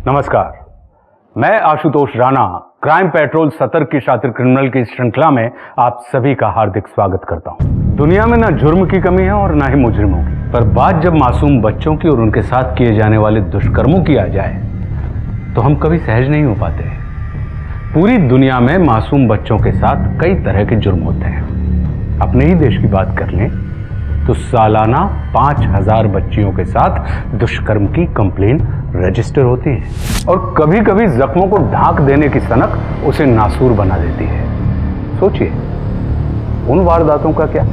नमस्कार, मैं Ashutosh Rana crime petrol सतर्क की शातिर क्रिमिनल की श्रृंखला में आप सभी का हार्दिक स्वागत करता हूं। दुनिया में ना जुर्म की कमी है और ना ही मुजरिमों की, पर बात जब मासूम बच्चों की और उनके साथ किए जाने वाले दुष्कर्मों की आ जाए तो हम कभी सहज नहीं हो पाते हैं। पूरी दुनिया में मासूम बच्चों के साथ कई तरह के जुर्म होते हैं। अपने ही देश की बात कर लें तो सालाना 5000 बच्चियों के साथ दुष्कर्म की कंप्लेन रजिस्टर होती है और कभी कभी जख्मों को ढांक देने की सनक उसे नासूर बना देती है। सोचिए उन वारदातों का क्या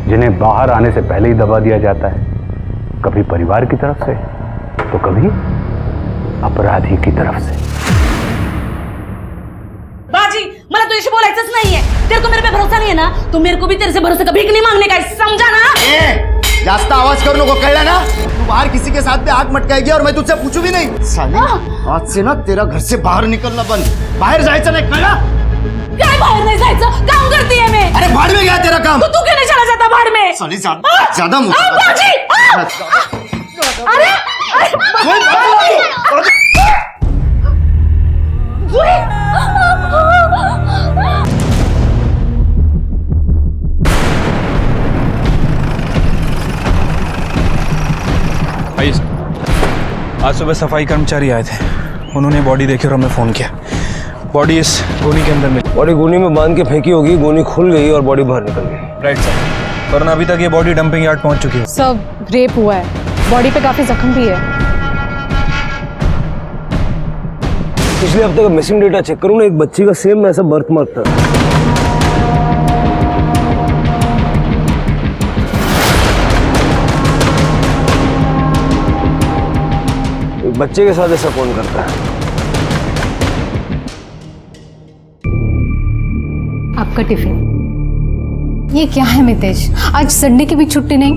जिन्हें बाहर आने से पहले ही दबा दिया जाता है, कभी परिवार की तरफ से तो कभी अपराधी की तरफ से। बाजी, मला तुझ्याशी बोलायचंच नाहीये। तेरे को मेरे पे भरोसा नहीं है ना, तो मेरे को भी तेरे से भरोसे का भीख नहीं मांगने का है, समझा ना? जास्त आवाज करू नको, कळलं ना? तू बाहर किसी के साथ भी आग मटकाएगी और मैं तुझसे पूछू भी नहीं। साली, आज से ना तेरा घर से बाहर निकलना बंद, बाहर जायचं नाही, कळलं? काय बाहर नहीं जायचं? काम करती है मैं। अरे भाड़ में गया तेरा काम। तो तू क्यों नहीं चला जाता भाड़ में? साली ज्यादा मुझे बाजी! अरे! आइए सर। आज सुबह सफाई कर्मचारी आए थे, उन्होंने बॉडी देखी और हमें फ़ोन किया। बॉडी इस गोनी के अंदर मिली। बॉडी गोनी में बांध के फेंकी होगी, गोनी खुल गई और बॉडी बाहर निकल गई। राइट सर, वरना अभी तक ये बॉडी डंपिंग यार्ड पहुंच चुकी है। सर, रेप हुआ है, बॉडी पे काफी जख्म भी है। पिछले हफ्ते का मिसिंग डेटा चेक करूँ ना, एक बच्ची का सेम ऐसा बर्थ मार्क था। एक बच्चे के साथ ऐसा कौन करता है? आपका टिफिन। ये क्या है मितेश, आज संडे की भी छुट्टी नहीं?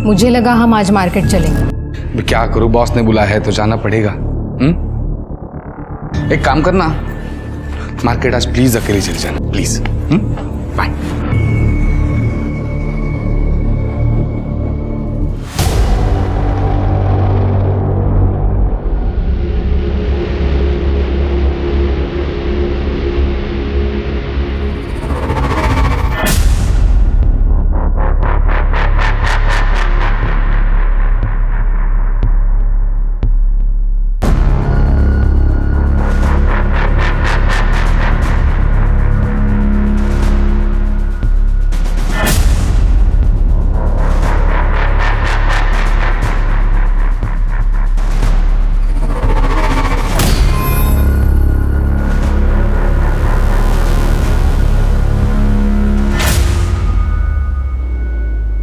मुझे लगा हम आज मार्केट चलेंगे। क्या करूं, बॉस ने बुलाया है तो जाना पड़ेगा। एक काम करना, मार्केट आज प्लीज अकेले चले जाना, प्लीज। बाय।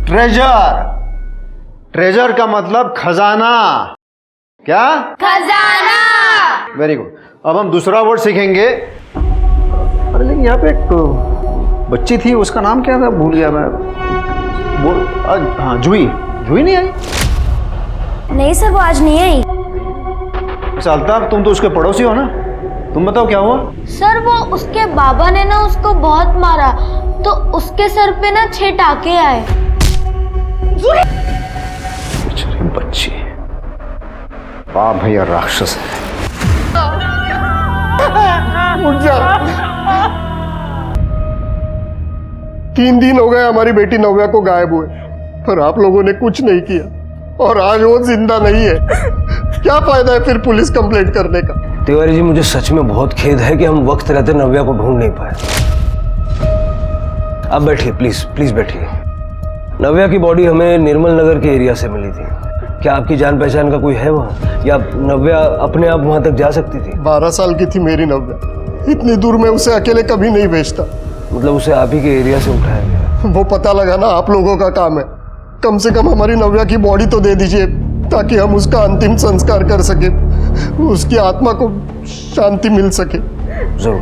ट्रेजर, ट्रेजर का मतलब खजाना। क्या? खजाना। Very good. अब हम दूसरा वर्ड सीखेंगे। अरे लेकिन यहाँ पे एक बच्ची थी, उसका नाम क्या था, भूल गया मैं। हाँ, जूही। जूही नहीं आई? नहीं सर, वो आज नहीं आई। अच्छा अल्ताफ, तुम तो उसके पड़ोसी हो ना, तुम बताओ क्या हुआ? सर वो उसके बाबा ने ना उसको बहुत मारा, तो उसके सर पे ना 6 टाके आए। बच्ची, बाप भैया राक्षस है। उठ जा। 3 दिन हो गए हमारी बेटी नव्या को गायब हुए, पर आप लोगों ने कुछ नहीं किया और आज वो जिंदा नहीं है। क्या फायदा है फिर पुलिस कंप्लेंट करने का? तिवारी जी, मुझे सच में बहुत खेद है कि हम वक्त रहते नव्या को ढूंढ नहीं पाए। आप बैठिए, प्लीज प्लीज बैठिए। नव्या की बॉडी हमें निर्मल नगर के एरिया से मिली थी। क्या आपकी जान पहचान का कोई है वहाँ, या नव्या अपने आप वहाँ तक जा सकती थी? 12 साल की थी मेरी नव्या, इतनी दूर में उसे अकेले कभी नहीं भेजता। मतलब उसे आप ही के एरिया से उठाया गया? वो पता लगाना आप लोगों का काम है। कम से कम हमारी नव्या की बॉडी तो दे दीजिए, ताकि हम उसका अंतिम संस्कार कर सके, उसकी आत्मा को शांति मिल सके। जरूर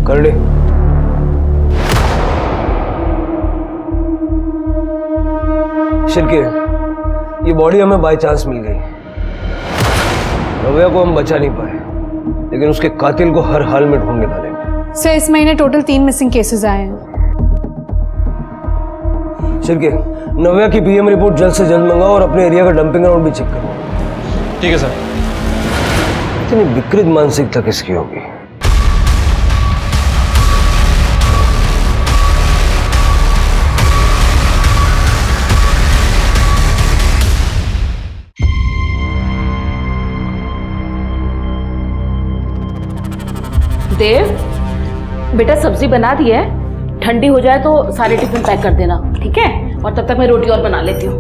कर ले। शिरके, ये बॉडी हमें बाय चांस मिल गई। नव्या को हम बचा नहीं पाए, लेकिन उसके कातिल को हर हाल में ढूंढ निकालेंगे। सर, इस महीने टोटल 3 मिसिंग केसेस आए हैं। शिरके, नव्या की पीएम रिपोर्ट जल्द से जल्द मंगाओ और अपने एरिया का डंपिंग ग्राउंड भी चेक करो। ठीक है सर। इतनी विकृत मानसिकता किसकी होगी? देव, बेटा सब्जी बना दी है, ठंडी हो जाए तो सारे टिफिन पैक कर देना, ठीक है? और तब तक मैं रोटी और बना लेती हूँ।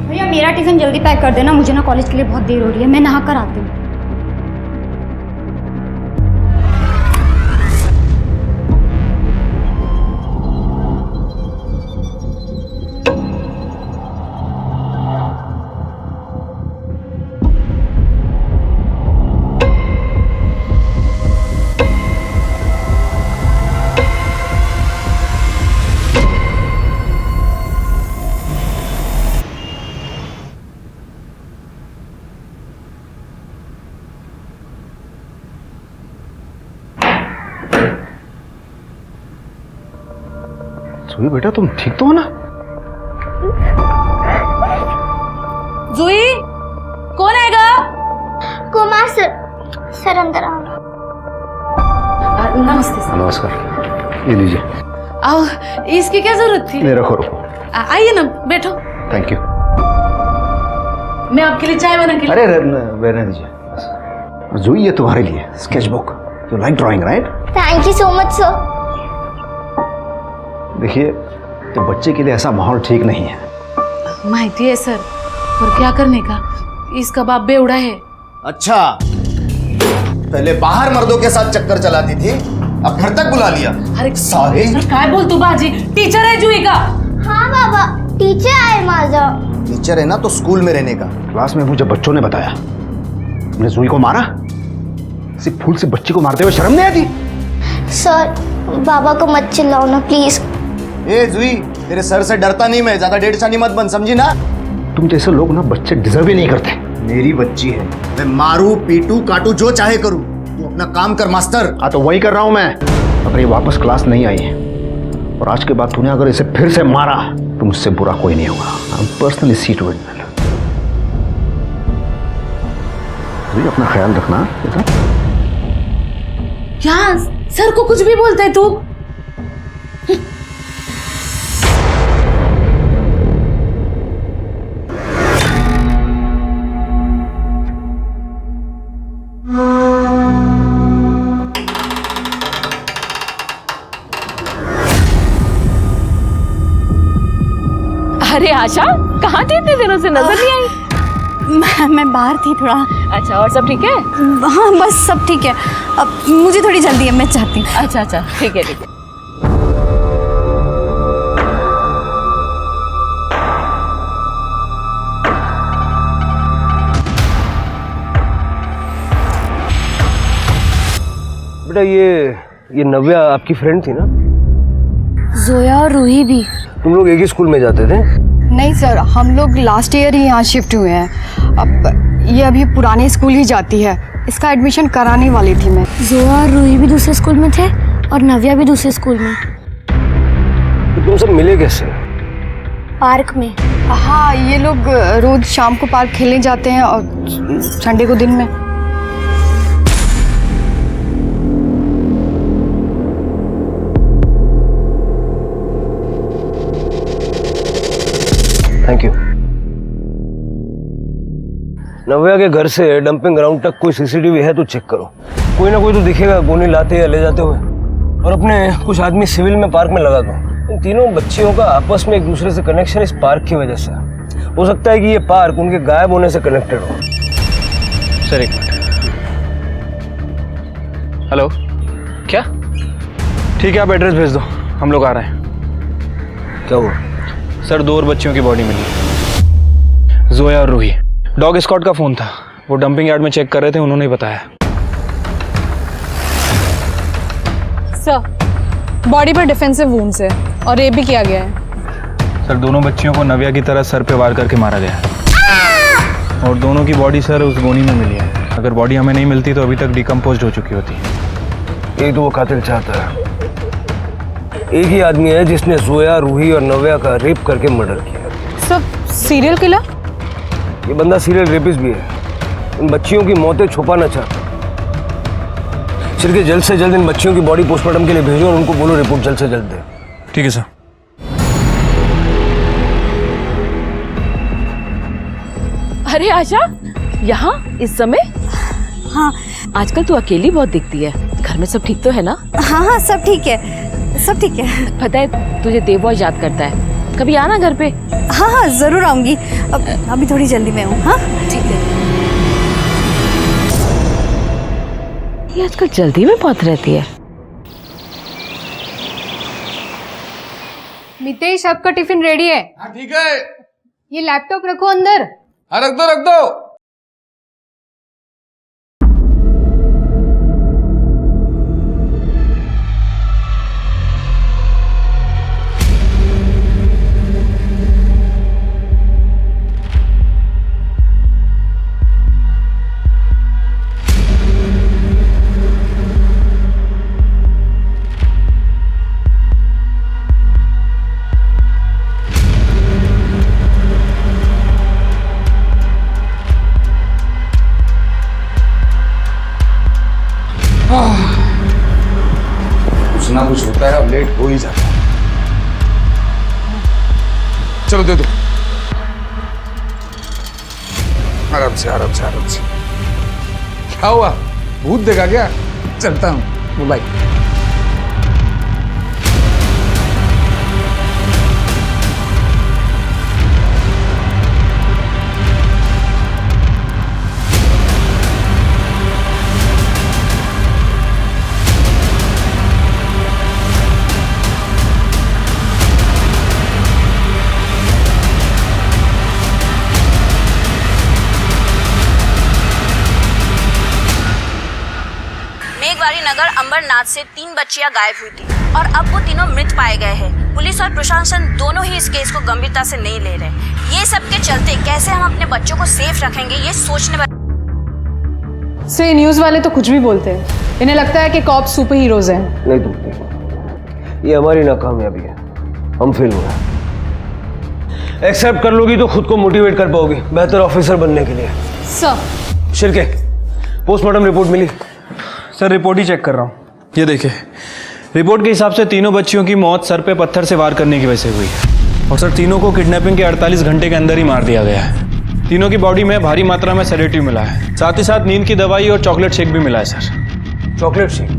भैया मेरा टिफिन जल्दी पैक कर देना, मुझे ना कॉलेज के लिए बहुत देर हो रही है, मैं नहा कर आती हूँ। जुई बेटा तुम ठीक तो हो ना? जुई, कौन आएगा? कुमार सर अंदर आओ। नमस्ते सर। नमस्कार, ये लीजिए। आओ, इसकी क्या जरूरत थी? नहीं रखो रखो। आइए ना, बैठो। Thank you. मैं आपके लिए चाय बना के अरे रहने दीजिए। जुई ये तुम्हारे लिए sketch book. You like drawing right? Thank you so much sir. देखिए तो बच्चे के लिए ऐसा माहौल ठीक नहीं है। माहिती है सर, और क्या करने का, इसका बाप बेवड़ा है। अच्छा, पहले बाहर मर्दों के साथ चक्कर चलाती थी, अब घर तक बुला लिया। अरे सारे काय बोल तू बाजी, टीचर है जुई का। हाँ बाबा, टीचर आहे माझा। टीचर है ना तो स्कूल में रहने का। क्लास में मुझे बच्चों ने बताया तुमने जुई को मारा। सिर्फ फूल से बच्ची को मारते हुए शर्म नहीं आती? सर बाबा को मत चिल्लाओ ना प्लीज। ए जुई, तेरे सर से डरता नहीं मैं, ज्यादा डेढ़ छानी मत बन, समझी ना? तुम जैसे लोग ना बच्चे डिजर्व ही नहीं करते। मेरी बच्ची है, मैं मारू पीटू काटू जो चाहे करूं, तू अपना काम कर मास्टर। हाँ तो वही कर रहा हूं मैं। अगर ये वापस क्लास नहीं आई है और आज के बाद तूने अगर इसे फिर से मारा तो मुझसे बुरा कोई नहीं होगा। I am personally see to it. अपना ख्याल रखना बेटा। क्या सर को कुछ भी बोलता है तू? अरे आशा, कहाँ थी इतने दिनों से, नजर नहीं आई? मैं बाहर थी थोड़ा। अच्छा, और सब ठीक है? हाँ बस सब ठीक है, अब मुझे थोड़ी जल्दी है, मैं चाहती हूँ। अच्छा अच्छा, ठीक है ठीक है। बेटा ये नव्या आपकी फ्रेंड थी ना? जोया और रूही भी। तुम लोग एक ही स्कूल में जाते थे? नहीं सर, हम लोग लास्ट ईयर ही यहाँ शिफ्ट हुए हैं। अब ये अभी पुराने स्कूल ही जाती है, इसका एडमिशन कराने वाली थी मैं। जोया और रूही भी दूसरे स्कूल में थे और नव्या भी दूसरे स्कूल में। तो तुम सब मिले कैसे? पार्क में। हाँ, ये लोग रोज शाम को पार्क खेलने जाते हैं और संडे को दिन में। Thank you. नव्या के घर से डंपिंग ग्राउंड तक कोई सीसीटीवी है तो चेक करो। कोई ना कोई तो दिखेगा गोली लाते या ले जाते हुए। और अपने कुछ आदमी सिविल में पार्क में लगा दो। इन तीनों बच्चियों का आपस में एक दूसरे से कनेक्शन इस पार्क की वजह से हो सकता है कि ये पार्क उनके गायब होने से कनेक्टेड हो। सर एक मिनट। हेलो, क्या? ठीक है, आप एड्रेस भेज दो, हम लोग आ रहे हैं। क्या हुआ? सर 2 और बच्चियों की बॉडी मिली, जोया और रूही। डॉग स्क्वाड का फ़ोन था, वो डंपिंग यार्ड में चेक कर रहे थे, उन्होंने ही बताया। सर, बॉडी पर डिफेंसिव वुंड्स है और रेप भी किया गया है। सर दोनों बच्चियों को नव्या की तरह सर पे वार करके मारा गया है और दोनों की बॉडी सर उस गोनी में मिली है। अगर बॉडी हमें नहीं मिलती तो अभी तक डिकम्पोज हो चुकी होती। एक तो वो कातिल चाहता है, एक ही आदमी है जिसने जोया, रूही और नव्या का रेप करके मर्डर किया। Sir, serial killer? ये बंदा सीरियल रेपिस्ट भी है। इन बच्चियों की मौतें छुपाना चाहता हूँ। शिर्के, जल्द से जल्द इन बच्चियों की बॉडी पोस्टमार्टम के लिए भेजो और उनको बोलो रिपोर्ट जल्द से जल्द दे। ठीक है सर। अरे आशा, यहाँ इस समय? हाँ आजकल तू अकेली बहुत दिखती है। घर में सब ठीक तो है ना? हाँ हाँ सब ठीक है, सब ठीक है। पता है तुझे देव बहुत याद करता है, कभी आना घर पे। हाँ हाँ जरूर आऊंगी, अभी थोड़ी जल्दी में हूँ। हाँ ठीक है। ये आजकल जल्दी में बहुत रहती है। मितेश, आपका टिफिन रेडी है। हाँ ठीक है। ये लैपटॉप रखो अंदर। हाँ रख दो रख दो। कुछ ना कुछ होता है, अब लेट हो ही जाता है। चलो दे दो। आराम से आराम से आराम से। क्या हुआ, भूत देखा क्या? चलता हूँ, बाय। मेघवारी नगर अंबरनाथ से 3 बच्चियां गायब हुई थी और अब वो तीनों मृत पाए गए हैं। पुलिस और प्रशासन दोनों ही इस केस को गंभीरता से नहीं ले रहे। ये सब के चलते कैसे हम अपने बच्चों को सेफ रखेंगे, ये सोचने पर। से न्यूज वाले तो कुछ भी बोलते हैं, इन्हें लगता है कि कॉप सुपर हीरोज हैं। नहीं तुमने, ये हमारी नाकामयाबी है, हम फेल हो गए। एक्सेप्ट कर लोगी तो खुद को मोटिवेट कर पाओगी बेहतर ऑफिसर बनने के लिए। सर, शिर्के, पोस्टमार्टम रिपोर्ट मिली? सर रिपोर्ट ही चेक कर रहा हूँ। ये देखिए, रिपोर्ट के हिसाब से तीनों बच्चियों की मौत सर पे पत्थर से वार करने की वजह से हुई है और सर तीनों को किडनैपिंग के 48 घंटे के अंदर ही मार दिया गया है। तीनों की बॉडी में भारी मात्रा में सेडेटिव मिला है, साथ ही साथ नींद की दवाई और चॉकलेट शेक भी मिला है सर। Chocolate shake?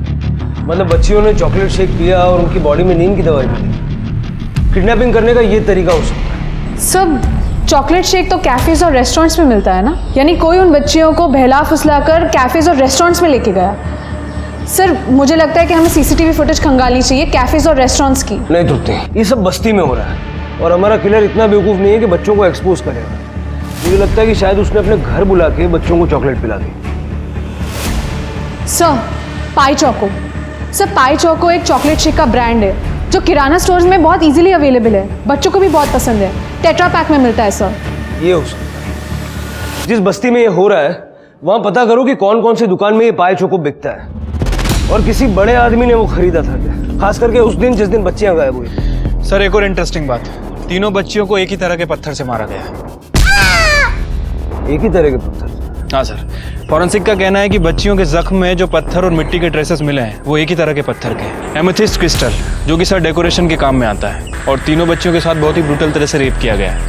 मतलब बच्चियों ने चॉकलेट शेक पिया और उनकी बॉडी में नींद की दवाई मिली? किडनैपिंग करने का ये तरीका हो सकता है? सब चॉकलेट शेक तो कैफेज और रेस्टोरेंट्स में मिलता है ना, यानी कोई उन बच्चियों को बहला फुसला कर कैफेज और रेस्टोरेंट्स में लेके गया। सर मुझे लगता है कि हमें सीसीटीवी फुटेज खंगालनी चाहिए कैफेज और रेस्टोरेंट्स की। नहीं तृप्ति, ये सब बस्ती में हो रहा है और हमारा किलर इतना बेवकूफ़ नहीं है कि बच्चों को एक्सपोज करेगा। मुझे लगता है कि शायद उसने अपने घर बुला के बच्चों को चॉकलेट पिला दी। Sir pie choco, sir pie choco एक चॉकलेट शेक का ब्रांड है जो किराना स्टोर्स में बहुत इजीली अवेलेबल है, बच्चों को भी बहुत पसंद है, टेट्रा पैक में मिलता है सर। ये हो सकता है। जिस बस्ती में ये हो रहा है वहां पता करो कि कौन कौन सी दुकान में ये पाई चोको बिकता है और किसी बड़े आदमी ने वो खरीदा था क्या, खास करके उस दिन जिस दिन बच्चियां गायब हुई। सर एक और इंटरेस्टिंग बात, तीनों बच्चियों को एक ही तरह के पत्थर से मारा गया है। एक ही तरह के पत्थर? हाँ सर, फॉरेंसिक का कहना है कि बच्चियों के जख्म में जो पत्थर और मिट्टी के ट्रेसेस मिले हैं वो एक ही तरह के पत्थर के, एमेथिस्ट क्रिस्टल, जो कि सर डेकोरेशन के काम में आता है। और तीनों बच्चियों के साथ बहुत ही ब्रूटल तरह से रेप किया गया है,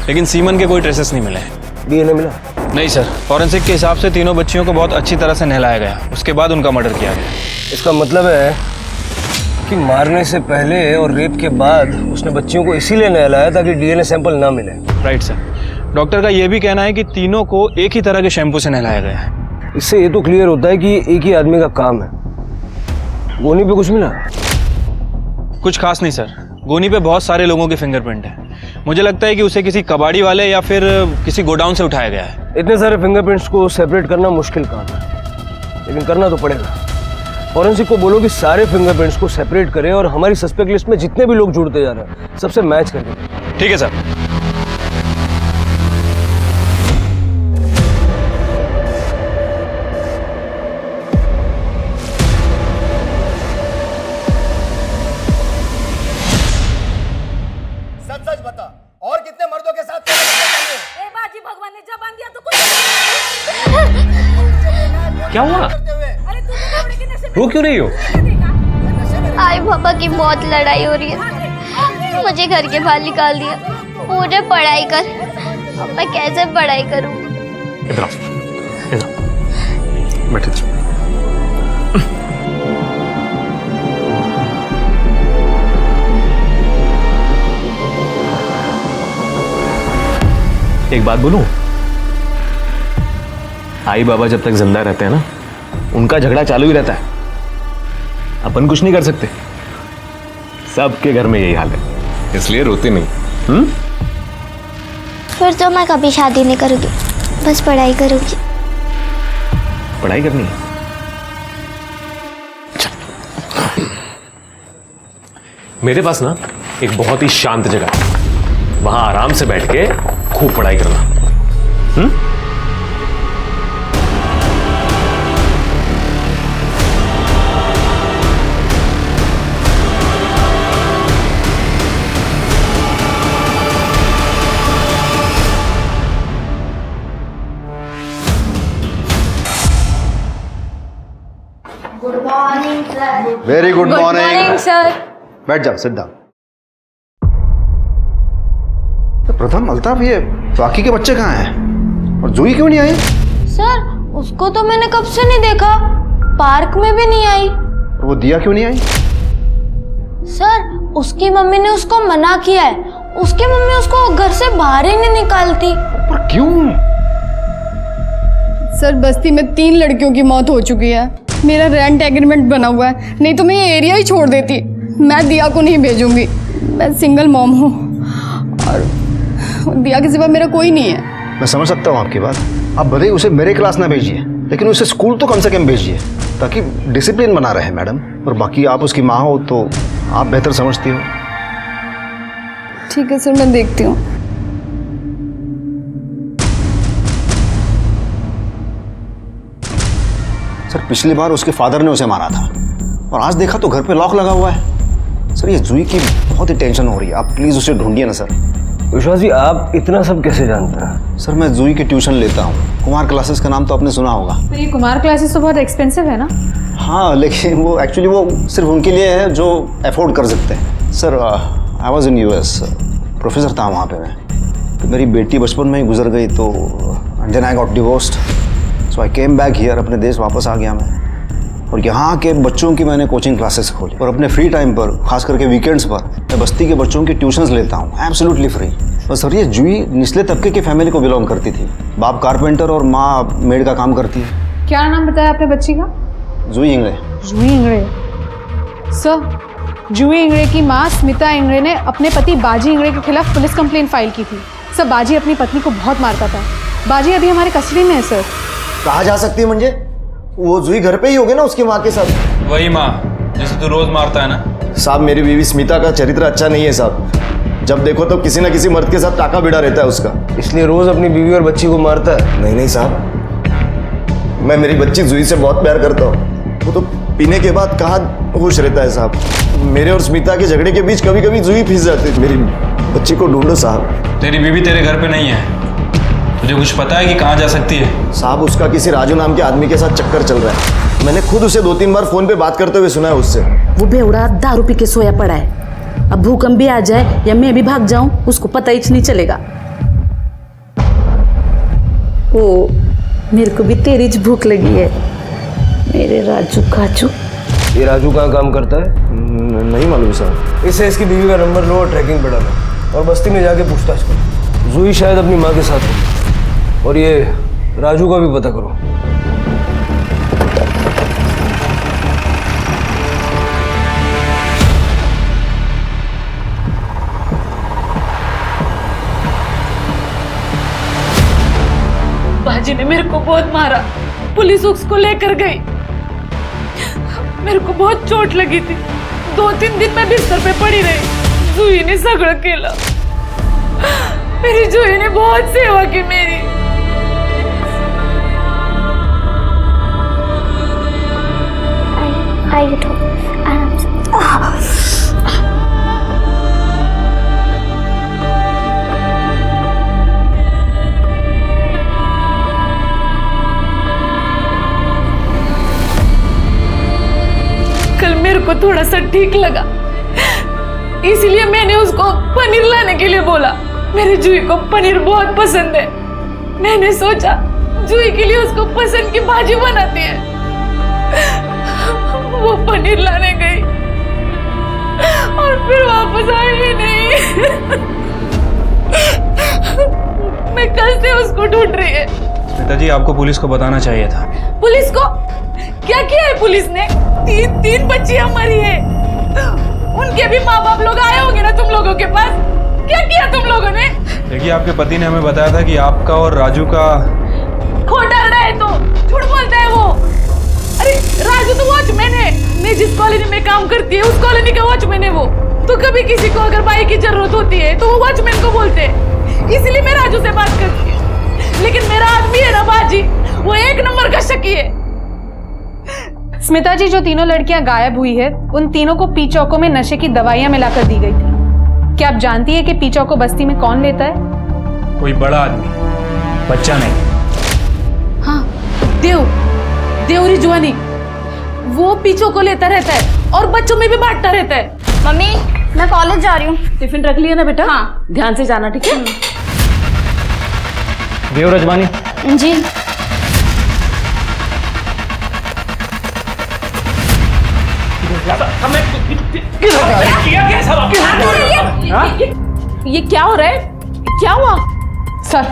लेकिन सीमन के कोई ट्रेसेस नहीं मिले। डीएनए मिला? नहीं सर, फॉरेंसिक के हिसाब से तीनों बच्चियों को बहुत अच्छी तरह से नहलाया गया, उसके बाद उनका मर्डर किया गया। इसका मतलब है कि मारने से पहले और रेप के बाद उसने बच्चियों को इसीलिए नहलाया ताकि डीएनए सैंपल ना मिले। राइट सर, डॉक्टर का यह भी कहना है कि तीनों को एक ही तरह के शैम्पू से नहलाया गया है। इससे ये तो क्लियर होता है कि ये एक ही आदमी का काम है। गोनी पे कुछ मिला? कुछ खास नहीं सर, गोनी पे बहुत सारे लोगों के फिंगरप्रिंट है। मुझे लगता है कि उसे किसी कबाड़ी वाले या फिर किसी गोडाउन से उठाया गया है। इतने सारे फिंगरप्रिंट्स को सेपरेट करना मुश्किल काम है, लेकिन करना तो पड़ेगा। फॉरेंसिक को बोलो कि सारे फिंगरप्रिंट्स को सेपरेट करे और हमारी सस्पेक्ट लिस्ट में जितने भी लोग जुड़ते जा रहे हैं सबसे मैच करके। ठीक है सर। सच सच बता, और कितने मर्दों के साथ? ए बाजी, भगवान ने जबान दिया तो कुछ क्या हुआ? रो क्यों रही हो? आई पापा की बहुत लड़ाई हो रही है, मुझे घर के बाहर निकाल दिया, मुझे पढ़ाई कर। अब मैं कैसे पढ़ाई करूं? इधर आओ, इधर बैठे जाओ। एक बात बोलूं, आई बाबा जब तक जिंदा रहते हैं ना, उनका झगड़ा चालू ही रहता है। अपन कुछ नहीं कर सकते, सबके घर में यही हाल है, इसलिए रोते नहीं। फिर तो मैं कभी शादी नहीं करूंगी, बस पढ़ाई करूंगी। पढ़ाई करनी है? मेरे पास ना एक बहुत ही शांत जगह है, वहां आराम से बैठ के खूब पढ़ाई करना। Good morning sir. Very good morning sir. बैठ जाओ, सिट डाउन। तो प्रथम, अल्ताफ, ये बाकी के बच्चे कहाँ हैं? और जूही क्यों नहीं आई? सर उसको तो मैंने कब से नहीं देखा, पार्क में भी नहीं आई। और वो दिया क्यों नहीं आई? सर उसकी मम्मी ने उसको मना किया है, उसकी मम्मी उसको घर से बाहर ही नहीं निकालती। पर क्यों? सर बस्ती में 3 लड़कियों की मौत हो चुकी है, मेरा रेंट एग्रीमेंट बना हुआ है, नहीं तो मैं ये एरिया ही छोड़ देती। मैं दिया को नहीं भेजूंगी, मैं सिंगल मॉम हूँ और दिया के सिवा मेरा कोई नहीं है। मैं समझ सकता हूँ आपकी बात। आप भले ही उसे मेरे क्लास ना भेजिए, लेकिन उसे स्कूल तो कम से कम भेजिए, ताकि डिसिप्लिन बना रहे मैडम। और बाकी आप उसकी माँ हो तो आप बेहतर समझती हो। ठीक है सर, मैं देखती हूँ। सर पिछली बार उसके फादर ने उसे मारा था, और आज देखा तो घर पे लॉक लगा हुआ है। सर ये जूही की बहुत ही टेंशन हो रही है, आप प्लीज़ उसे ढूंढिए ना सर। विश्वास जी, आप इतना सब कैसे जानते हैं? सर मैं जूही की ट्यूशन लेता हूँ, कुमार क्लासेस का नाम तो आपने सुना होगा। तो ये कुमार क्लासेस तो बहुत एक्सपेंसिव है ना? हाँ, लेकिन वो एक्चुअली वो सिर्फ उनके लिए है जो अफोर्ड कर सकते हैं। Sir I was in US, professor था वहाँ पे मैं। तो मेरी बेटी बचपन में ही गुजर गई, तो then I got divorced, so I came back here. अपने देश वापस आ गया मैं, और यहाँ के बच्चों की मैंने कोचिंग क्लासेस खोली। और अपने फ्री टाइम पर, खास करके वीकेंड्स पर, मैं बस्ती के बच्चों की ट्यूशन्स लेता हूँ, एब्सोल्युटली फ्री। और सर ये जूही निचले तबके की फैमिली को बिलोंग करती थी। बाप कारपेंटर और माँ मेड का काम करती है। क्या नाम बताया आपने बच्ची का? जूही इंगड़े। जूही इंगड़े। सर जूही इंगड़े की माँ स्मिता इंगड़े ने अपने पति बाजी इंगड़े के खिलाफ पुलिस कंप्लेंट फाइल की थी। सर बाजी अपनी पत्नी को बहुत मारता था। बाजी अभी हमारे कस्टडी में है सर। कहा जा सकती है मुझे? वो जूही घर पे ही होगी ना उसकी माँ के साथ? वही माँ जैसे तू रोज मारता है ना। साहब मेरी बीवी स्मिता का चरित्र अच्छा नहीं है साहब, जब देखो तो किसी ना किसी मर्द के साथ टाका भिड़ा रहता है उसका, इसलिए रोज अपनी बीवी और बच्ची को मारता है? नहीं नहीं साहब, मैं मेरी बच्ची जूही से बहुत प्यार करता हूँ। वो तो पीने के बाद कहाँ होश रहता है साहब। मेरे और स्मिता के झगड़े के बीच कभी कभी जूही फंस जाती है। मेरी बच्ची को ढूंढो साहब। तेरी बीवी तेरे घर पे नहीं है, तुझे कुछ पता है कि कहाँ जा सकती है? साहब उसका किसी राजू नाम के आदमी के साथ चक्कर चल रहा है, मैंने खुद उसे 2-3 बार फोन पे बात करते हुए सुना है उससे। वो बेवड़ा दारू पी के सोया पड़ा है, अब भूकंप भी आ जाए या मैं भी भाग जाऊं उसको पता ही नहीं चलेगा। ओ मेरे को भी तेरी ज भूख लगी है मेरे राजू काजू। ये राजू कहाँ काम करता है? नहीं मालूम साहब। इससे इसकी बीवी का नंबर लो और ट्रैकिंग पे डालो, और बस्ती में जाके पूछताछ करो। जूही शायद अपनी माँ के साथ है, और ये राजू का भी पता करो। बाजी ने मेरे को बहुत मारा, पुलिस उसको लेकर गई, मेरे को बहुत चोट लगी थी, 2-3 दिन मैं बिस्तर पे पड़ी रही। जूही ने सगळं केलं, मेरी जूही ने बहुत सेवा की मेरी। आई उठो आराम से। को थोड़ा सा ठीक लगा, इसलिए मैंने उसको पनीर लाने के लिए बोला। मेरे जूही को पनीर बहुत पसंद है। मैंने सोचा जूही के लिए उसको पसंद की भाजी बनाती है। वो पनीर लाने गई और फिर वापस आई ही नहीं। मैं कल से उसको ढूंढ रही है। पिताजी, आपको पुलिस को बताना चाहिए था। पुलिस को? क्या किया है पुलिस ने? तीन बच्चियां मरी है। उनके भी माँ बाप लोग आए होंगे ना तुम लोगों के पास। क्या किया तुम लोगों ने? देखिए, आपके पति ने हमें बताया था कि आपका और राजू का। खोटा रहा है तो झूठ बोलता है वो। अरे राजू तो वॉचमैन है। मैं जिस कॉलोनी में काम करती है उस कॉलोनी का वॉचमैन है वो। तो कभी किसी को अगर भाई की जरूरत होती है तो वो वॉचमैन को बोलते हैं। इसलिए मैं राजू से बात करती हूँ। लेकिन मेरा आदमी है ना बाजी, वो एक नंबर का शकी है। स्मिता जी, जो तीनों लड़कियां गायब हुई है उन तीनों को पी चौकों में नशे की दवाइयां मिलाकर दी गई थी। क्या आप जानती है कि पी चौको बस्ती में कौन लेता है? कोई बड़ा आदमी, बच्चा नहीं। हाँ, देव रिजवानी। वो पीछों को लेता रहता है और बच्चों में भी बांटता रहता है। मम्मी, मैं कॉलेज जा रही हूँ। टिफिन रख लिया ना बेटा? हाँ, ध्यान से जाना, ठीक है? देव रजवानी। जी। ये क्या हो रहा है? क्या हुआ? सर,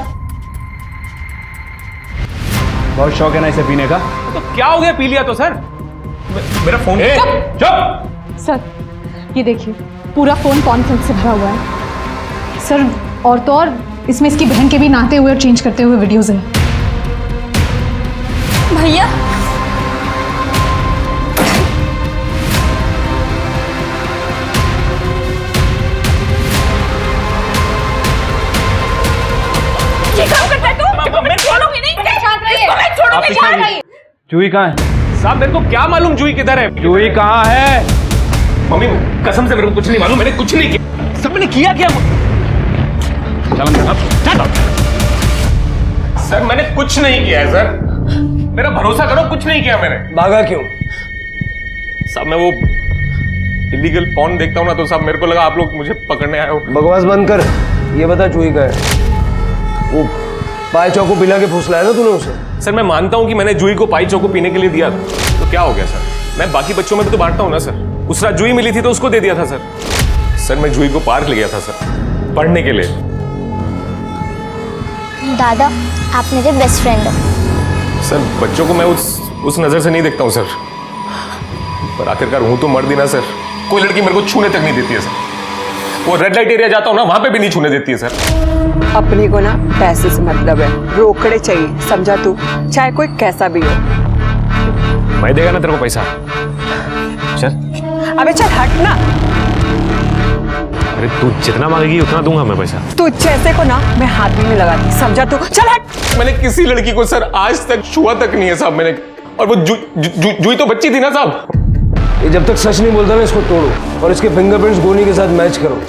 बहुत शौक है ना इसे पीने का। तो क्या हो गया? पी लिया तो सर। मेरा फोन। चुप। सर, ये देखिए, पूरा फोन कॉन्फ्रेंस से भरा हुआ है सर। और तो और इसमें इसकी बहन के भी नहाते हुए और चेंज करते हुए वीडियोस हैं। भैया, ये काम करता है तू? मैं छोड़ूंगी नहीं। जूही कहाँ है? साहब, मेरे को क्या मालूम जूही किधर है? जूही कहाँ है? मम्मी, कसम से मेरे को कुछ नहीं मालूम। मैंने कुछ नहीं किया। सब मैंने किया क्या? सर, मैंने कुछ नहीं किया है सर। मेरा भरोसा करो, कुछ नहीं किया मैंने। भागा क्यों? साहब, मैं वो इलीगल पॉर्न देखता हूँ ना, तो साहब मेरे को लगा आप लोग मुझे पकड़ने आए हो। बकवास बंद कर। ये बता जूही का है? वो पाई चौको पिला के फुसलाया ना तूने उसे? सर, मैं मानता हूँ कि मैंने जूही को पाई चौको पीने के लिए दिया, तो क्या हो गया सर? मैं बाकी बच्चों में भी तो बांटता हूँ ना सर। उस रात जूही मिली थी तो उसको दे दिया था सर। सर, मैं जूही को पार्क ले गया था सर, पढ़ने के लिए। दादा, आप मेरे बेस्ट फ्रेंड हो। सर, बच्चों को मैं उस नजर से नहीं देखता हूँ सर। पर आखिरकार हूं तो मर्द ही ना सर। कोई लड़की मेरे को छूने तक नहीं देती है सर। वो रेड लाइट एरिया जाता हूँ ना, वहां पे भी नहीं छूने देती है सर। अपनी को ना पैसे से मतलब है, रोकड़े चाहिए, समझा तू? चाहे कोई कैसा भी हो। मैं देगा ना तेरे को पैसा। चल। अबे चल हट ना। अरे तू जितना मांगेगी उतना दूंगा मैं पैसा। तू जैसे को ना मैं हाथ भी नहीं लगाती, समझा तू? चल हट। मैंने किसी लड़की को सर आज तक छुआ तक नहीं है साहब मैंने। और वो जूही तो बच्ची थी ना साहब। ये जब तक सच नहीं बोलता ना, इसको तोड़ो और इसके फिंगरप्रिंट्स गोनी के साथ मैच करो।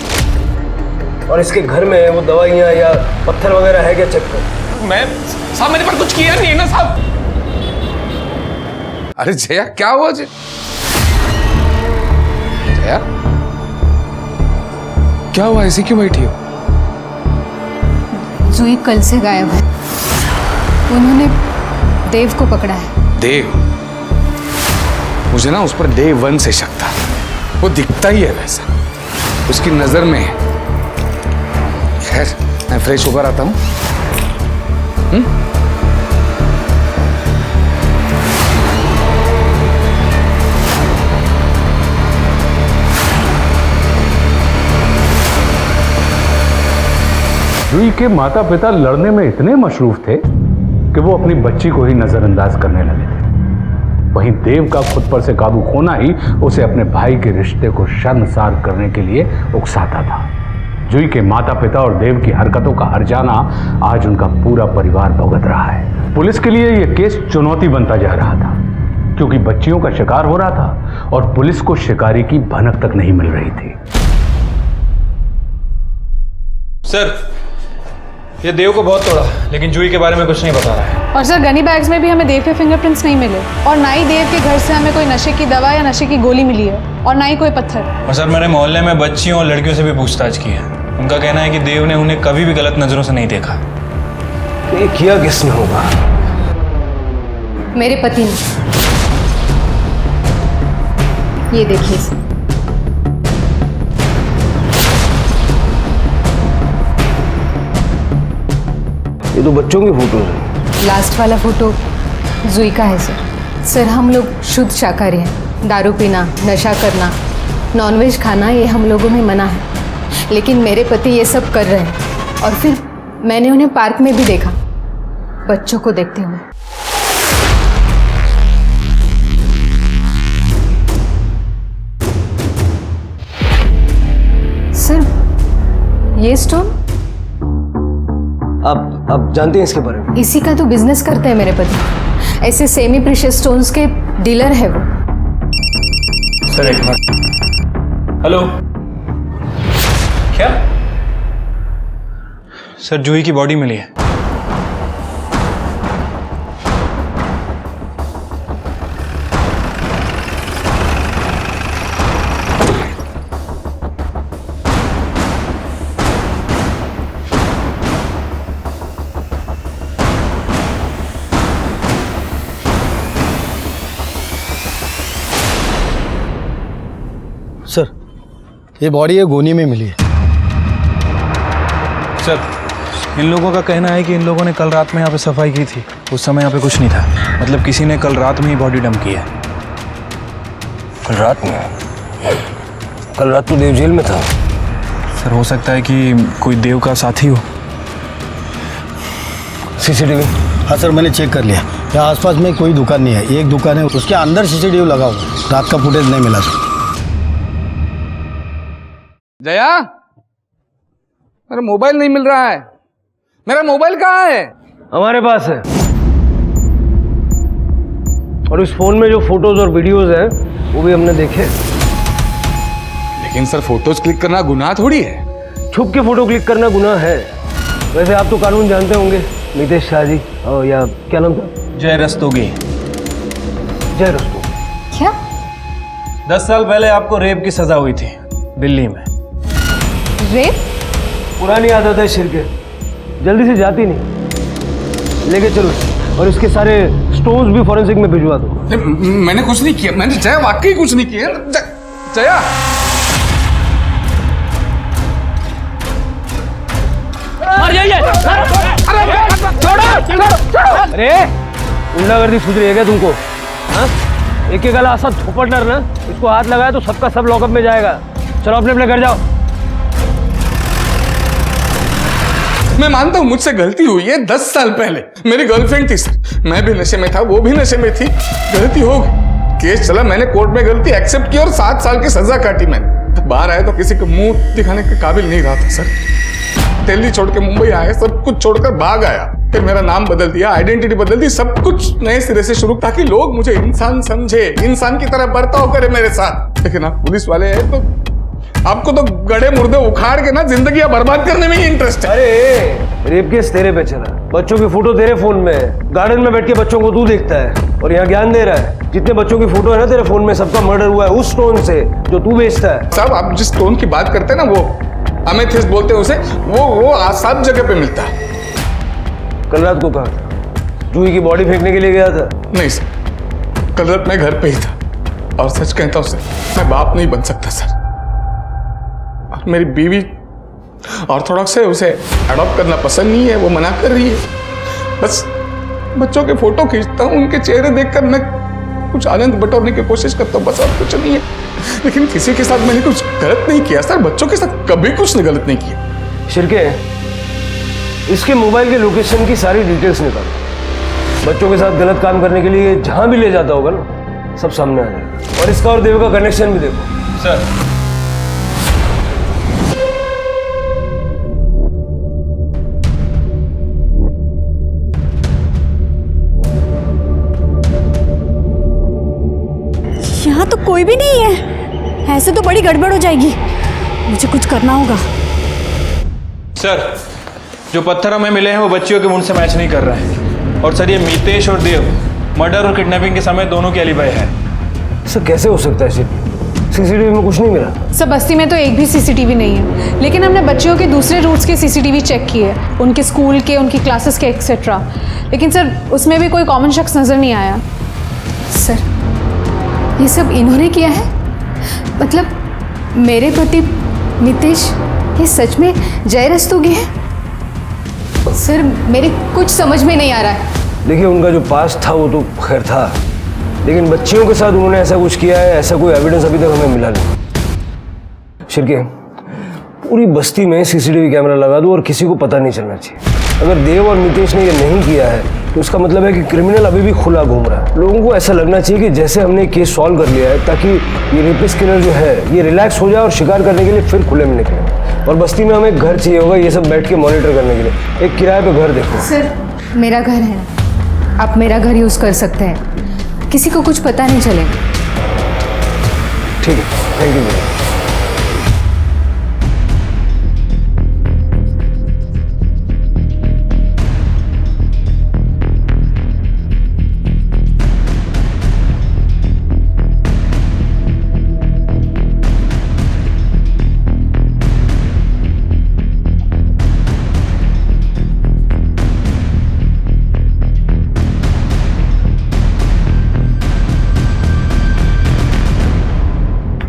और इसके घर में वो दवाइयाँ या पत्थर वगैरह है क्या, चेक करो। मैं साहब, मैंने पर कुछ किया नहीं है ना साहब। अरे जया, क्या हुआ जया? क्या हुआ? ऐसी क्यों बैठी हो? जूही कल से गायब है। उन्होंने देव को पकड़ा है। देव? मुझे ना उस पर डे 1 से शक था। वो दिखता ही है वैसा, उसकी नजर में। खैर, मैं फ्रेश होकर आता हूँ। जूही के माता पिता लड़ने में इतने मशरूफ थे कि वो अपनी बच्ची को ही नजरअंदाज करने लगे थे। वहीं देव का खुद पर से काबू खोना ही उसे अपने भाई के रिश्ते को शर्मसार करने के लिए उकसाता था। जूही के माता पिता और देव की हरकतों का हर्जाना आज उनका पूरा परिवार भुगत रहा है। पुलिस के लिए यह केस चुनौती बनता जा रहा था, क्योंकि बच्चियों का शिकार हो रहा था और पुलिस को शिकारी की भनक तक नहीं मिल रही थी। सर, ये देव को बहुत तोड़ा, लेकिन जूही के बारे में कुछ नहीं बता रहा है। और सर गनी बैग्स में भी हमें देव के फिंगरप्रिंट्स नहीं मिले, और ना ही देव के घर से हमें कोई नशे की दवा या नशे की गोली मिली है, और ना ही कोई पत्थर। और सर मैंने मोहल्ले में बच्चियों और लड़कियों से भी पूछताछ की है। उनका कहना है कि देव ने उन्हें कभी भी गलत नजरों से नहीं देखा। तो ये किया किसने होगा? मेरे पति ने। ये देखिए सर। ये तो बच्चों की फोटो है। लास्ट वाला फोटो जूही का है सर। सर हम लोग शुद्ध शाकाहारी हैं। दारू पीना, नशा करना, नॉनवेज खाना ये हम लोगों में मना है, लेकिन मेरे पति ये सब कर रहे हैं। और फिर मैंने उन्हें पार्क में भी देखा, बच्चों को देखते हुए। सर ये स्टोन आप जानते हैं इसके बारे में? इसी का तो बिजनेस करते हैं मेरे पति। ऐसे सेमी प्रीशियस स्टोन्स के डीलर है वो। सर एक मिनट। हेलो, क्या? सर जूही की बॉडी मिली है। सर ये बॉडी है गोनी में मिली है। सर इन लोगों का कहना है कि इन लोगों ने कल रात में यहाँ पे सफाई की थी। उस समय यहाँ पे कुछ नहीं था, मतलब किसी ने कल रात में ही बॉडी डंप की है। कल रात में? कल रात तो देव जेल में था। सर हो सकता है कि कोई देव का साथी हो। सीसीटीवी? हाँ सर मैंने चेक कर लिया, यहाँ आसपास में कोई दुकान नहीं है। एक दुकान है उसके अंदर सीसीटीवी लगा हुआ, रात का फुटेज नहीं मिला सर। जया, मेरा मोबाइल नहीं मिल रहा है। मेरा मोबाइल कहाँ है? हमारे पास है, और इस फोन में जो फोटोज और वीडियोज हैं वो भी हमने देखे। लेकिन सर फोटोज क्लिक करना गुनाह थोड़ी है। छुप के फोटो क्लिक करना गुनाह है। वैसे आप तो कानून जानते होंगे, नितेश शाह जी, और या क्या नाम था? जय रस्तोगी। जय रस्तोगी। क्या? 10 साल पहले आपको रेप की सजा हुई थी दिल्ली में। रेप? पुरानी आदत है शिर के, जल्दी से जाती नहीं। लेके चलो, और इसके सारे स्टोन्स भी फॉरेंसिक में भिजवा दो। मैंने कुछ नहीं किया, मैंने जया वाकई कुछ नहीं किया। जया अरे गुंडागर्दी सूझ रही है क्या तुमको? हाँ, एक एक गला सब थोपट डर ना, इसको हाथ लगाया तो सबका सब लॉकअप में जाएगा। चलो अपने अपने घर जाओ। मैं मानता हूँ मुझसे गलती हुई है। 10 साल पहले मेरी गर्लफ्रेंड थी सर, मैं भी नशे में था, वो भी नशे में थी। गलती हो गई, केस चला, मैंने कोर्ट में गलती एक्सेप्ट की और 7 साल की सजा काटी मैंने। बाहर आए तो किसी को मुंह दिखाने के काबिल नहीं रहा था सर। दिल्ली छोड़ के मुंबई आए, सब कुछ छोड़कर भाग आया। फिर मेरा नाम बदल दिया, आइडेंटिटी बदल दी, सब कुछ नए सिरे से शुरू, ताकि लोग मुझे इंसान समझे, इंसान की तरह बर्ताव करे मेरे साथ। लेकिन आप पुलिस वाले हैं तो आपको तो गड़े मुर्दे उखाड़ के ना जिंदगी बर्बाद करने में ही इंटरेस्ट है। अरे रेप केस तेरे पे चला, बच्चों की फोटो तेरे फोन में है, गार्डन में बैठ के बच्चों को तू देखता है और यहाँ ज्ञान दे रहा है। जितने बच्चों की फोटो है ना तेरे फोन में, सबका मर्डर हुआ है उस स्टोन से जो तू बेचता है। साहब आप जिस स्टोन की बात करते हैं ना, वो अमेथिस्ट बोलते हैं उसे, वो सब जगह पे मिलता है। कल रात को कहा था? जूही की बॉडी फेंकने के लिए गया था? नहीं सर, कल रात मैं घर पे ही था। और सच कहता हूं सर, मैं बाप नहीं बन सकता सर। और मेरी बीवी ऑर्थोडॉक्स है, उसे अडॉप्ट करना पसंद नहीं है, वो मना कर रही है। बस बच्चों के फोटो खींचता हूँ, उनके चेहरे देखकर मैं कुछ आनंद बटोरने की कोशिश करता हूँ, बस और कुछ नहीं है। लेकिन किसी के साथ मैंने कुछ गलत नहीं किया सर, बच्चों के साथ कभी कुछ गलत नहीं किया। शिरके, इसके मोबाइल के लोकेशन की सारी डिटेल्स निकालो। बच्चों के साथ गलत काम करने के लिए जहां भी ले जाता होगा ना, सब सामने आ जाएगा। और इसका और देव का कनेक्शन भी देखो। सर यहाँ तो कोई भी नहीं है, ऐसे तो बड़ी गड़बड़ हो जाएगी। मुझे कुछ करना होगा। सर जो पत्थर हमें मिले हैं वो बच्चियों के मुंड से मैच नहीं कर रहे हैं। और सर ये मितेश और देव मर्डर और किडनैपिंग के समय दोनों की एलिबाई है। सर कैसे हो सकता है? सीसीटीवी में कुछ नहीं मिला। सर बस्ती में तो एक भी सीसीटीवी नहीं है, लेकिन हमने बच्चियों के दूसरे रूट्स के सीसीटीवी चेक किए, उनके स्कूल के, उनकी क्लासेस के एक्सेट्रा, लेकिन सर उसमें भी कोई कॉमन शख्स नज़र नहीं आया। सर ये सब इन्होंने किया है? मतलब मेरे पति मितेश ये सच में जय रस्तोगी है? सर मेरे कुछ समझ में नहीं आ रहा है। देखिए उनका जो पास था वो तो खैर था, लेकिन बच्चियों के साथ उन्होंने ऐसा कुछ किया है, ऐसा कोई एविडेंस अभी तक हमें मिला नहीं। शिरके, पूरी बस्ती में सीसीटीवी कैमरा लगा दो और किसी को पता नहीं चलना चाहिए। अगर देव और मितेश ने ये नहीं किया है तो उसका मतलब है कि क्रिमिनल अभी भी खुला घूम रहा है। लोगों को ऐसा लगना चाहिए कि जैसे हमने केस सॉल्व कर लिया है, ताकि ये रेपिस्ट किलर जो है ये रिलैक्स हो जाए और शिकार करने के लिए फिर खुले में निकले। और बस्ती में हमें एक घर चाहिए होगा ये सब बैठ के मॉनिटर करने के लिए। एक किराए पे घर देखो। सर मेरा घर है ना, आप मेरा घर यूज़ कर सकते हैं, किसी को कुछ पता नहीं चलेगा। ठीक है, थैंक यू।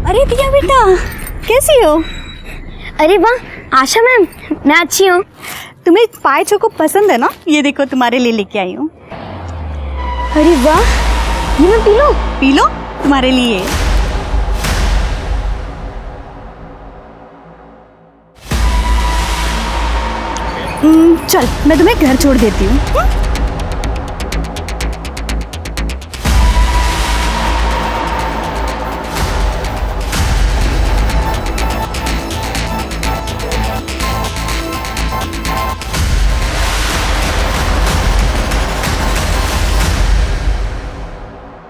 अरे दिया बेटा, कैसी हो? अरे वाह आशा मैम, मैं अच्छी हूँ। तुम्हें पाए चोको पसंद है ना? ये देखो तुम्हारे लिए लेके आई हूँ। अरे वाह, ये मैं पी लो? पी लो, तुम्हारे लिए। चल मैं तुम्हें घर छोड़ देती हूँ।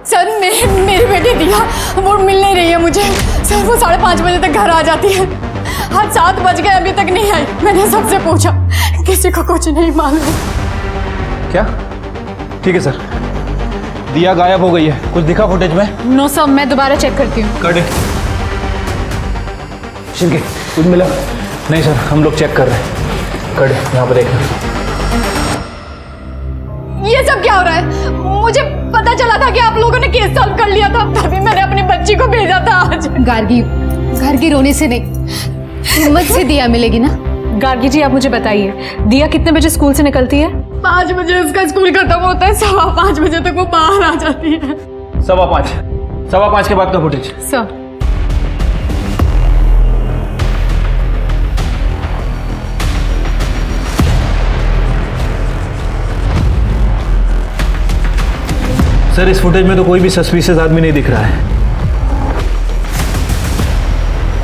सर मेरी बेटी दिया वो मिल नहीं रही है मुझे। सर वो 5:30 बजे तक घर आ जाती है, आज 7 बज गए अभी तक नहीं आई। मैंने सबसे पूछा, किसी को कुछ नहीं मालूम। क्या? ठीक है सर, दिया गायब हो गई है, कुछ दिखा फुटेज में? नो सर, मैं दोबारा चेक करती हूँ। कर दे। शिरके, कुछ मिला? नहीं सर, हम लोग चेक कर रहे हैं। कर दे, यहाँ पर देख। ये सब क्या हो रहा है? मुझे पता चला था कि आप लोगों ने केस सॉल्व कर लिया था, तभी मैंने अपनी बच्ची को भेजा था आज। गार्गी, घर की रोने से नहीं, हिम्मत से दिया मिलेगी ना। गार्गी जी आप मुझे बताइए, दिया कितने बजे स्कूल से निकलती है? 5 बजे उसका स्कूल खत्म होता है, 5:15 बजे तक वो बाहर आ जाती है। 5:15 के बाद का फुटेज? सर सर इस फुटेज में तो कोई भी सस्पिशियस आदमी नहीं दिख रहा है।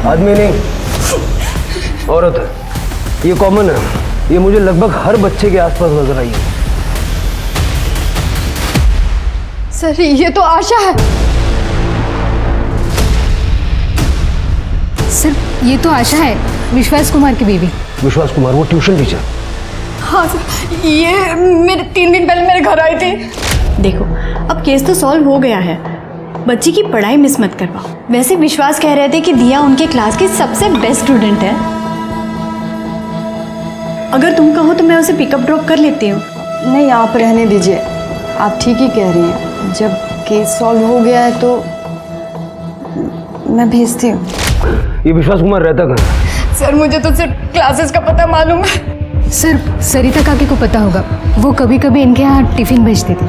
आदमी नहीं, औरत है। ये कॉमन है, ये मुझे लगभग हर बच्चे के आसपास नजर आई है। सर ये तो आशा है। सर ये तो आशा है, विश्वास कुमार की बीवी। विश्वास कुमार, वो ट्यूशन टीचर? हाँ सर, ये मेरे 3 दिन पहले मेरे घर आई थी। देखो अब केस तो सॉल्व हो गया है, बच्ची की पढ़ाई मिस मत करवाओ। वैसे विश्वास कह रहे थे कि दिया उनके क्लास की सबसे बेस्ट स्टूडेंट है। अगर तुम कहो तो मैं उसे पिकअप ड्रॉप कर लेती हूँ। नहीं आप रहने दीजिए, आप ठीक ही कह रही हैं। जब केस सॉल्व हो गया है तो मैं भेजती हूँ। ये विश्वास कुमार रहता कहाँ? सर मुझे तो सिर्फ क्लासेस का पता मालूम है। सर सरिता काकी को पता होगा, वो कभी कभी इनके यहाँ टिफिन भेजती थी।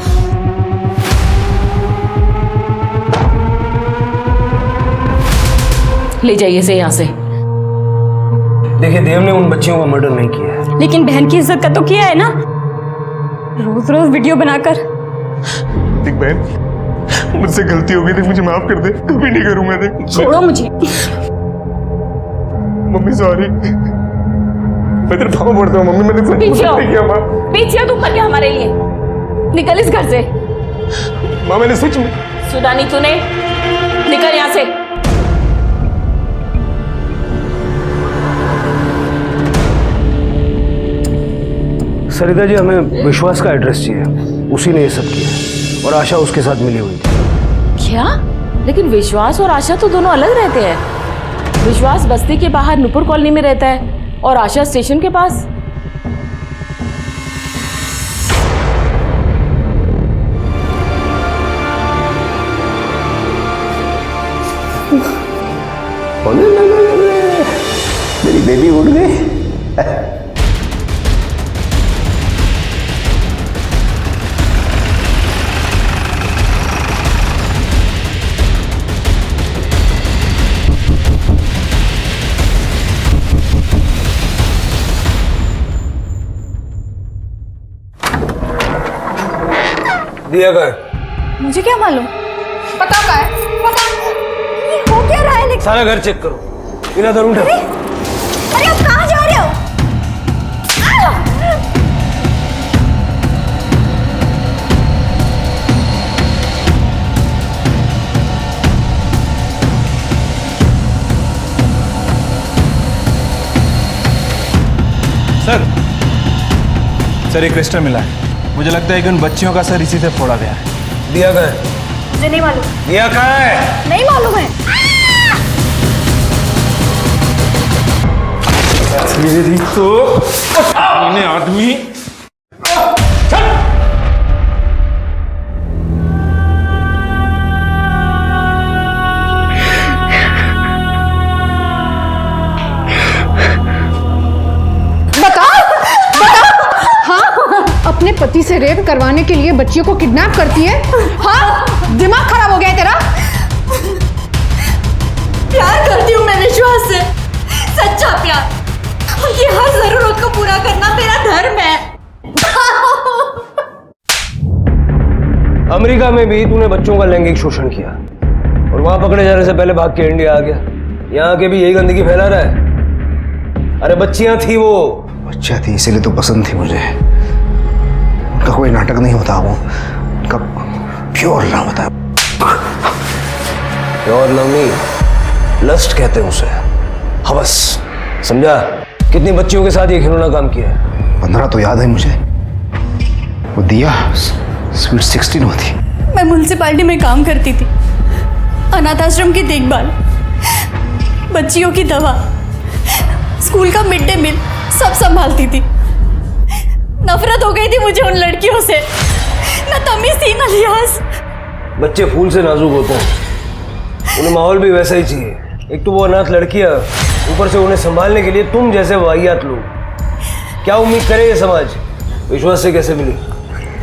ले जाइए इसे यहाँ से। देखिए देव ने उन बच्चियों को मर्डर नहीं किया है। लेकिन बहन की इज्जत का तो किया है ना, रोज रोज वीडियो बनाकर। देख बहन, मुझसे गलती हो गई थी, मुझे माफ कर दे, कभी नहीं करूंगा। देख छोड़ो मुझे। मम्मी सॉरी, मैं तेरे पाँव पड़ता हूँ मम्मी, मैंने पीछे नहीं किया। माँ पीछे तुम मत क्या हमारे लिए, निकल इस घर से। माँ मैंने सच में सुना नहीं तूने, निकल यहाँ से। सरिता जी, हमें विश्वास का एड्रेस चाहिए। उसी ने ये सब किया और आशा उसके साथ मिली हुई थी। क्या? लेकिन विश्वास और आशा तो दोनों अलग रहते हैं। विश्वास बस्ती के बाहर नुपुर कॉलोनी में रहता है और आशा स्टेशन के पास। मेरी बेबी उड़ गई। दिया कर। मुझे क्या मालूम? पता का है? पता ये हो क्या रहा है? लेकिन सारा घर चेक करो, बिना धरून उठा। अरे आप कहाँ जा रहे हो? सर एक क्रिस्टल मिला है। मुझे लगता है कि उन बच्चियों का सर इसी से फोड़ा गया है। दिया का है? मुझे नहीं मालूम। दिया का है? नहीं मालूम है। तेरी तो आदमी। अपने पति से रेप करवाने के लिए बच्चियों को किडनैप करती है? हाँ, दिमाग खराब हो गया है तेरा? प्यार करती हूँ मैं विश्वास से, सच्चा प्यार। और ये हर जरूरत को पूरा करना मेरा धर्म है। अमेरिका में भी तूने बच्चों का लैंगिक शोषण किया और वहां पकड़े जाने से पहले भाग के इंडिया आ गया। यहाँ के भी यही गंदगी फैला रहा है। अरे बच्चियां थी, वो बच्चा थी इसीलिए तो पसंद थी मुझे। उनका कोई नाटक नहीं होता, वो उनका प्योर लव होता है। प्योर लव नहीं, लस्ट कहते हैं उसे, हवस। समझा? कितनी बच्चियों के साथ ये घिनौना काम किया है? 15 तो याद है मुझे। वो दिया स्वीट 16 होती। मैं म्युनिसिपैलिटी में काम करती थी, अनाथ आश्रम की देखभाल, बच्चियों की दवा, स्कूल का मिड डे मील सब संभालती थी। नफरत हो गई थी मुझे उन लड़कियों से, न तमीज थी न लिहाज। बच्चे फूल से नाजुक होते हैं, उन्हें माहौल भी वैसा ही चाहिए। एक तो वो अनाथ लड़कियां, ऊपर से उन्हें संभालने के लिए तुम जैसे वाहियात लोग। क्या उम्मीद करे ये समाज? विश्वास से कैसे मिली?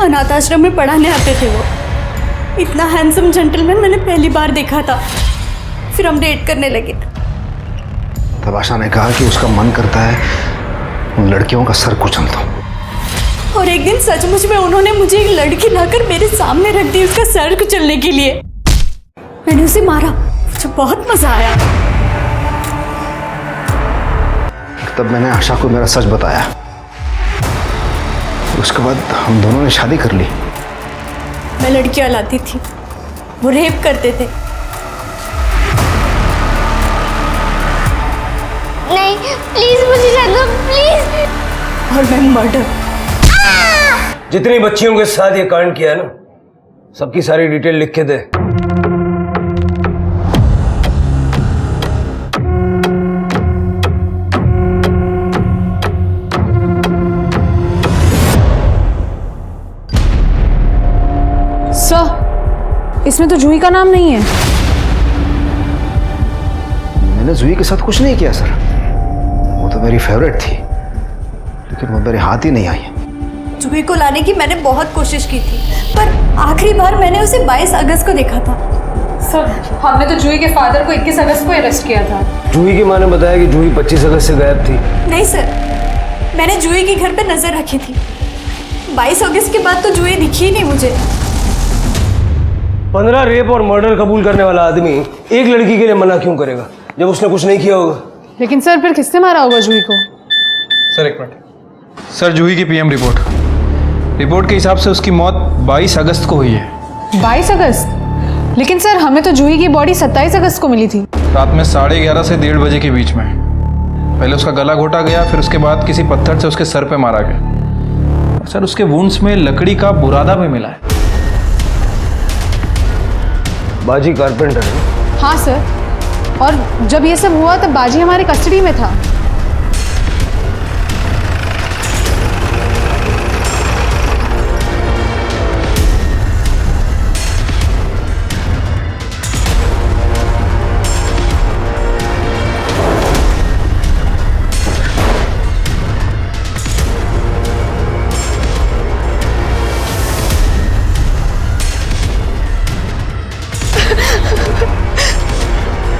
अनाथ आश्रम में पढ़ाने आते थे वो। इतना हैंडसम जेंटलमैन मैंने पहली बार देखा था। फिर हम डेट करने लगे। तब आशा ने कहा कि उसका मन करता है उन लड़कियों का सर कुचल दो। और एक दिन सचमुच में उन्होंने मुझे एक लड़की लाकर मेरे सामने रख दी उसका सर कुचलने के लिए। मैंने उसे मारा, मुझे बहुत मजा आया। तब मैंने आशा को मेरा सच बताया। उसके बाद हम दोनों ने शादी कर ली। मैं लड़कियां लाती थी, वो रेप करते थे। नहीं प्लीज मुझे जाने दो प्लीज। और मैं मर्डर। जितनी बच्चियों के साथ ये कांड किया है ना, सबकी सारी डिटेल लिख के दे। सर, इसमें तो जूही का नाम नहीं है। मैंने जूही के साथ कुछ नहीं किया सर। वो तो मेरी फेवरेट थी, लेकिन वो मेरे हाथ ही नहीं आई। जूही को लाने की मैंने बहुत कोशिश की थी, पर आखिरी बार मैंने उसे 22 अगस्त को देखा था। सर, हमने तो जूही के फादर को 21 अगस्त को अरेस्ट किया था। जूही की माँ ने बताया कि जूही 25 अगस्त से गायब थी। नहीं सर, मैंने जूही के घर पे नजर रखी थी। 22 अगस्त के बाद तो जूही दिखी ही नहीं मुझे। 15 रेप और मर्डर कबूल करने वाला आदमी एक लड़की के लिए मना क्यों करेगा जब उसने कुछ नहीं किया होगा? लेकिन सर, फिर किसने मारा होगा जूही को? सर एक मिनट। सर, जूही की पीएम रिपोर्ट के हिसाब से उसकी मौत 22 अगस्त को हुई है। 22 अगस्त? लेकिन सर, हमें तो जूही की बॉडी 27 अगस्त को मिली थी। रात में 11:30 से 1:30 बजे के बीच में। पहले उसका गला घोटा गया, फिर उसके बाद किसी पत्थर से उसके सर पे मारा गया। सर उसके वुंड्स में लकड़ी का बुरादा भी मिला है। बाजी कारपेंटर है। हाँ सर, और जब ये सब हुआ तब बाजी हमारे कस्टडी में था।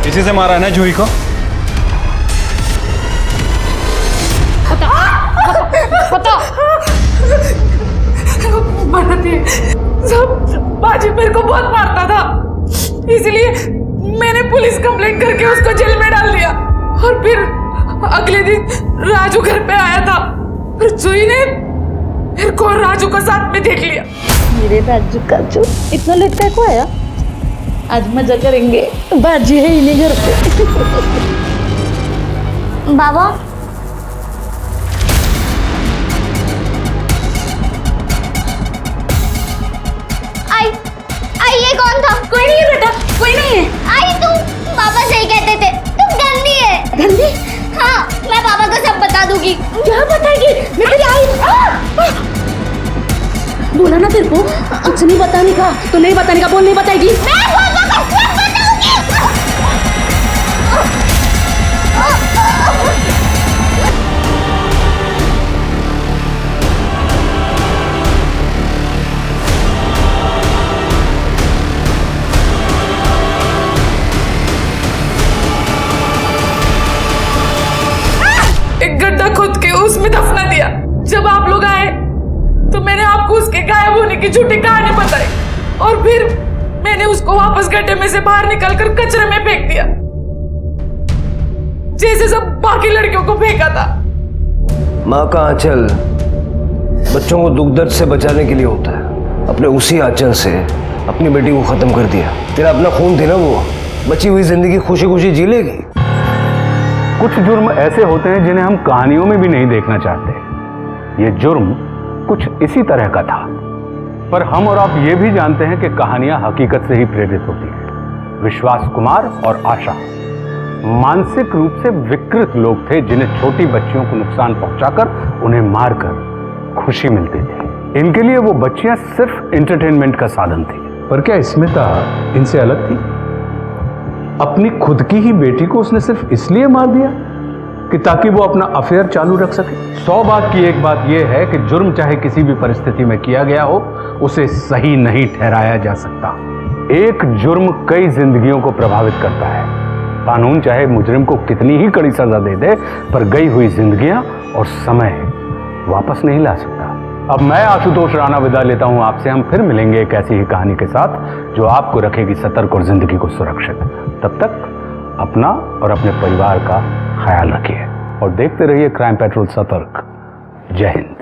इसी से मारा है ना जूही को? पता सब बाजी मेरे को बहुत मारता था, इसलिए मैंने पुलिस कंप्लेंट करके उसको जेल में डाल दिया। और फिर अगले दिन राजू घर पे आया था, फिर जूही ने मेरे को और राजू को साथ में देख लिया। मेरे राजू इतना लेट का को आया? आज मजा करेंगे, बाजी है इन्हीं घर पे। बाबा आई आई, ये कौन था? कोई नहीं है बेटा, कोई नहीं है। आई तुम पापा सही कहते थे, तुम गंदी है। गंदी? हाँ, मैं पापा को सब बता दूंगी। क्या बताएगी? मैं तेरी आई बोला ना तेरे को कुछ नहीं बताने का, तो नहीं बताने का, बोल नहीं बताएगी। मैं पापा को सब बताऊंगी। एक गड्ढा खोद के उसमें दफना दिया। जब आप लोग आए तो मैंने आपको उसके गायब होने की झूठी कहानी बताई, और फिर मैंने उसको वापस गड्ढे में से बाहर निकालकर कचरे में फेंक दिया, जैसे सब बाकी लड़कियों को फेंका था। माँ का आंचल बच्चों को दुख दर्द से बचाने के लिए होता है। अपने उसी आंचल से अपनी बेटी को खत्म कर दिया। तेरा अपना खून थी ना वो, बची हुई जिंदगी खुशी खुशी जी लेगी। कुछ जुर्म ऐसे होते हैं जिन्हें हम कहानियों में भी नहीं देखना चाहते। ये जुर्म कुछ इसी तरह का था, पर हम और आप ये भी जानते हैं कि कहानियां हकीकत से ही प्रेरित होती हैं। विश्वास कुमार और आशा मानसिक रूप से विकृत लोग थे, जिन्हें छोटी बच्चियों को नुकसान पहुंचाकर उन्हें मारकर खुशी मिलती थी। इनके लिए वो बच्चियां सिर्फ एंटरटेनमेंट का साधन थी। पर क्या स्मिता इनसे अलग थी? अपनी खुद की ही बेटी को उसने सिर्फ इसलिए मार दिया कि ताकि वो अपना अफेयर चालू रख सके। 100 बात की एक बात यह है कि जुर्म चाहे किसी भी परिस्थिति में किया गया हो, उसे सही नहीं ठहराया जा सकता। एक जुर्म कई जिंदगियों को प्रभावित करता है। कानून चाहे मुजरिम को कितनी ही कड़ी सजा दे दे, पर गई हुई जिंदगियां और समय वापस नहीं ला सकता। अब मैं आशुतोष राणा विदा लेता हूं आपसे। हम फिर मिलेंगे एक ऐसी ही कहानी के साथ जो आपको रखेगी सतर्क और जिंदगी को सुरक्षित। तब तक अपना और अपने परिवार का ख्याल रखिए और देखते रहिए क्राइम पेट्रोल सतर्क। जय हिंद।